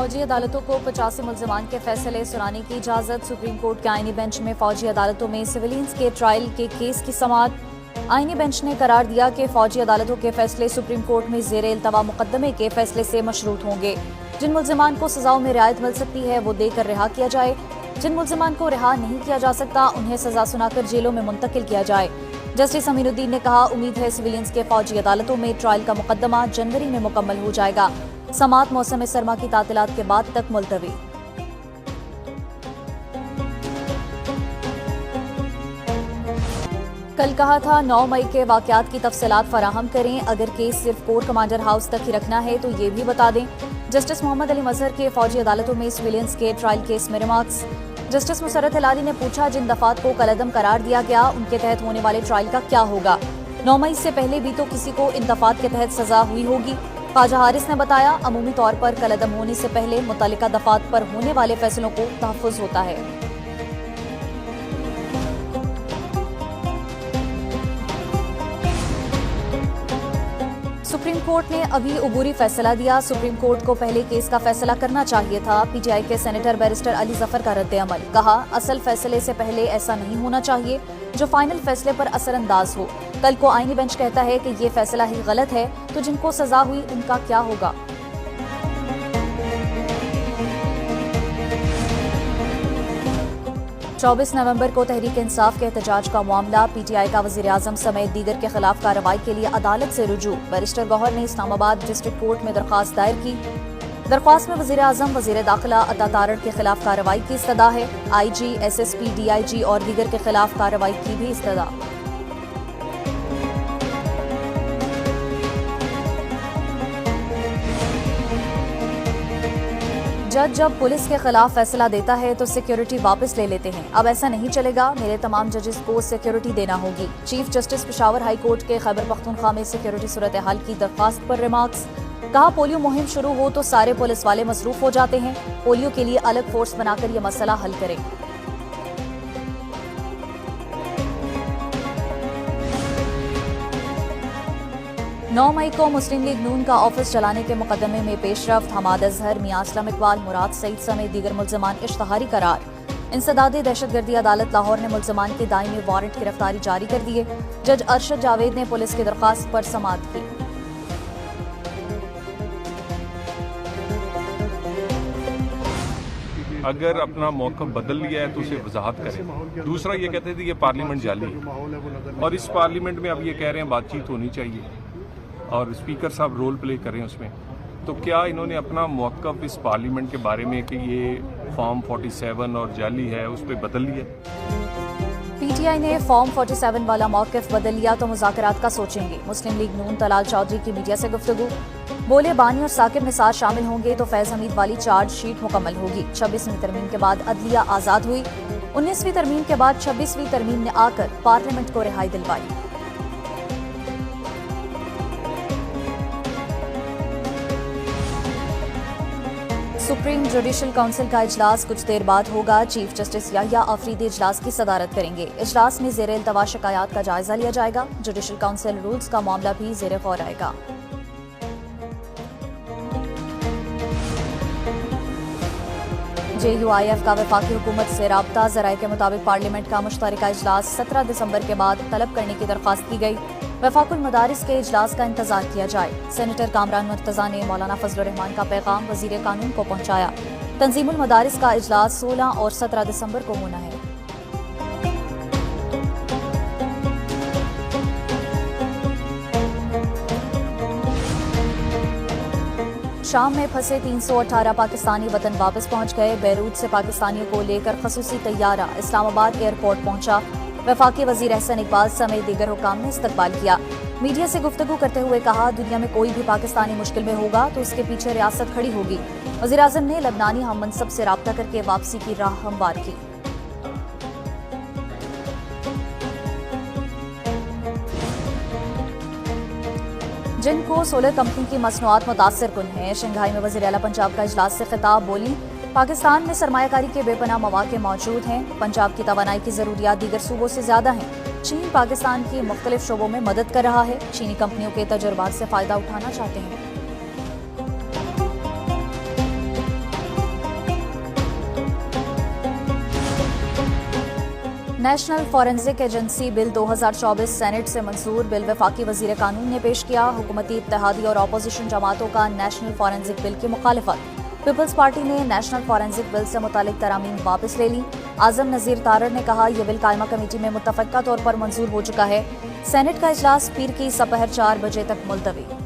फौजी अदालतों को 85 मुल्ज़िमान के फैसले सुनाने की इजाज़त। सुप्रीम कोर्ट के आईनी बेंच में फौजी अदालतों में सिविलियंस के ट्रायल के केस की समाअत। आईनी बेंच ने करार दिया कि फौजी अदालतों के फैसले सुप्रीम कोर्ट में ज़ेरे इल्तवा मुकदमे के फैसले से मशरूत होंगे। जिन मुल्ज़िमान को सजाओं में रियायत मिल सकती है वो देकर रिहा किया जाए। जिन मुल्ज़िमान को रिहा नहीं किया जा सकता उन्हें सजा सुनाकर जेलों में मुंतकिल किया जाए। जस्टिस अमीनुद्दीन ने कहा, उम्मीद है सिविलियंस के फौजी अदालतों में ट्रायल का मुकदमा जनवरी में मुकम्मल हो जाएगा। समाअत मौसम सरमा की तातीलात के बाद तक मुलतवी। कल कहा था 9 मई के वाकयात की तफसीलात फराहम करें। अगर केस सिर्फ कोर कमांडर हाउस तक ही रखना है तो ये भी बता दें। जस्टिस मोहम्मद अली मजहर के फौजी अदालतों में सिविलियंस के ट्रायल केस में रिमार्क्स। जस्टिस मुसर्रत हिलाली ने पूछा, जिन दफात को कलअदम करार दिया गया उनके तहत होने वाले ट्रायल का क्या होगा? 9 मई से पहले भी तो किसी को इन दफात के तहत सजा हुई होगी। ख्वाजा हारिस ने बताया, अमूमी तौर पर कलअदम होने से पहले मुतल्लिका दफात पर होने वाले फैसलों को तहफ़्फ़ुज़ होता है। सुप्रीम कोर्ट ने अभी अबूरी फैसला दिया। सुप्रीम कोर्ट को पहले केस का फैसला करना चाहिए था। पीटीआई के सेनेटर बैरिस्टर अली जफर का रद्द-ए-अमल। कहा, असल फैसले से पहले ऐसा नहीं होना चाहिए जो फाइनल फैसले पर असरअंदाज हो। कल को आईनी बेंच कहता है कि ये फैसला ही गलत है तो जिनको सजा हुई उनका क्या होगा? चौबीस नवंबर को तहरीक इंसाफ के एहतजाज का मामला। पीटीआई का वज़ीर आज़म समेत दीगर के खिलाफ कार्रवाई के लिए अदालत से रुजू। बैरिस्टर गौहर ने इस्लामाबाद डिस्ट्रिक्ट कोर्ट में दरख्वास्त दायर की। दरख्वास्त में वज़ीर आज़म, वज़ीर दाखिला अता तारड़ के खिलाफ कार्रवाई की इस्तदा है। IG, SSP, DIG और दीगर के खिलाफ कार्रवाई की भी इस्तदा। जज जब पुलिस के खिलाफ फैसला देता है तो सिक्योरिटी वापस ले लेते हैं। अब ऐसा नहीं चलेगा, मेरे तमाम जजेस को सिक्योरिटी देना होगी। Chief justice Peshawar high court के खैबर पख्तूनख्वा में सिक्योरिटी सूरत हाल की दरख्वास्त पर रिमार्क्स। कहा, पोलियो मुहिम शुरू हो तो सारे पुलिस वाले मसरूफ हो जाते हैं। पोलियो के लिए अलग फोर्स बनाकर यह मसला हल करें। नौ मई को मुस्लिम लीग नून का ऑफिस चलाने के मुकदमे में पेशरफ्त। हमाद अजहर, मियां असलम इकबाल, मुराद सईद समेत दीगर मुल्ज़िमान इश्तहारी करार। इंसदादे दहशतगर्दी अदालत लाहौर ने मुल्ज़िमान के दायमी वारंट गिरफ्तारी जारी कर दिए। जज अरशद जावेद ने पुलिस की दरख्वास्त पर समाअत की। अगर अपना मौक़िफ़ बदल लिया है तो उसे वजाहत करें। दूसरा ये कहते थे ये पार्लियामेंट जाली है और इस पार्लियामेंट में अब ये कह रहे हैं बातचीत होनी चाहिए और स्पीकर साहब रोल प्ले करें उसमें। तो क्या इन्होंने अपना मौक़िफ़ इस पार्लियामेंट के बारे में कि ये फॉर्म 47 और जाली है उस पर बदल लिया? पीटीआई ने फॉर्म 47 वाला मौक़िफ़ बदल लिया तो मुज़ाकरात का सोचेंगे। मुस्लिम लीग नून तलाल चौधरी की मीडिया से गुफ्तगू। बोले, बानी और साकिब निसार शामिल होंगे तो फैज़ हमीद वाली चार्जशीट मुकम्मल होगी। 26वीं तरमीम के बाद अदलिया आज़ाद हुई। 19वीं तरमीम के बाद 26वीं तरमीम ने आकर पार्लियामेंट को रिहाई दिलवाई। सुप्रीम जुडिशल काउंसिल का इजलास कुछ देर बाद होगा। चीफ जस्टिस याहिया आफरीदी इजलास की सदारत करेंगे। इजलास में ज़ेरे इल्तवा शिकायत का जायजा लिया जाएगा। जुडिशल काउंसिल रूल्स का मामला भी ज़ेरे गौर आएगा। JUIF का वफाकी हुकूमत से राब्ता। ज़राए के मुताबिक पार्लियामेंट का मुश्तरका इजलास 17 दिसंबर के बाद तलब करने की दरख्वास्त की गई। वफाकुल मदारिस के इजलास का इंतजार किया जाए। सेनेटर कामरान मुर्तज़ा ने मौलाना फजलुर रहमान का पैगाम वज़ीर कानून को पहुंचाया। तंजीमुल मदारिस का इजलास 16 और 17 दिसंबर को होना है। शाम में फंसे 318 पाकिस्तानी वतन वापस पहुंच गए। बैरूत से पाकिस्तानियों को लेकर खसूसी तैयारा इस्लामाबाद एयरपोर्ट पहुंचा। वफाकी वजीर एहसन इकबाल समेत दीगर हुकाम ने इस्तकबाल किया। मीडिया से गुफ्तगू करते हुए कहा, दुनिया में कोई भी पाकिस्तानी मुश्किल में होगा तो उसके पीछे रियासत खड़ी होगी। वज़ीर आज़म ने लबनानी हम मनसब से राब्ता करके वापसी की राह हमवार की। जिनको सोलर कंपनी की मसनूआत मुतासर कुन है। शंघाई में वज़ीर आला पंजाब का इजलास से खिताब। बोली, पाकिस्तान में सरमायाकारी के बेपनाह मौके मौजूद हैं। पंजाब की तवानाई की ज़रूरियात दीगर सूबों से ज़्यादा हैं। चीन पाकिस्तान की मुख्तलिफ शोबों में मदद कर रहा है। चीनी कंपनियों के तजुर्बात से फ़ायदा उठाना चाहते हैं। National forensic agency bill 2024 senate से मंजूर। बिल वफाकी वजीर कानून ने पेश किया। हुकूमती, इत्तेहादी और अपोजिशन जमातों का नेशनल फॉरेंसिक बिल की मुखालिफत। पीपल्स पार्टी ने नेशनल फॉरेंसिक बिल से मुतालिक तरामीम वापस ले ली। आजम नज़ीर तारड़ ने कहा, यह बिल कायमा कमेटी में मुतफ़क्का तौर पर मंजूर हो चुका है। सेनेट का इजलास पीर की सपहर 4 बजे तक मुलतवी।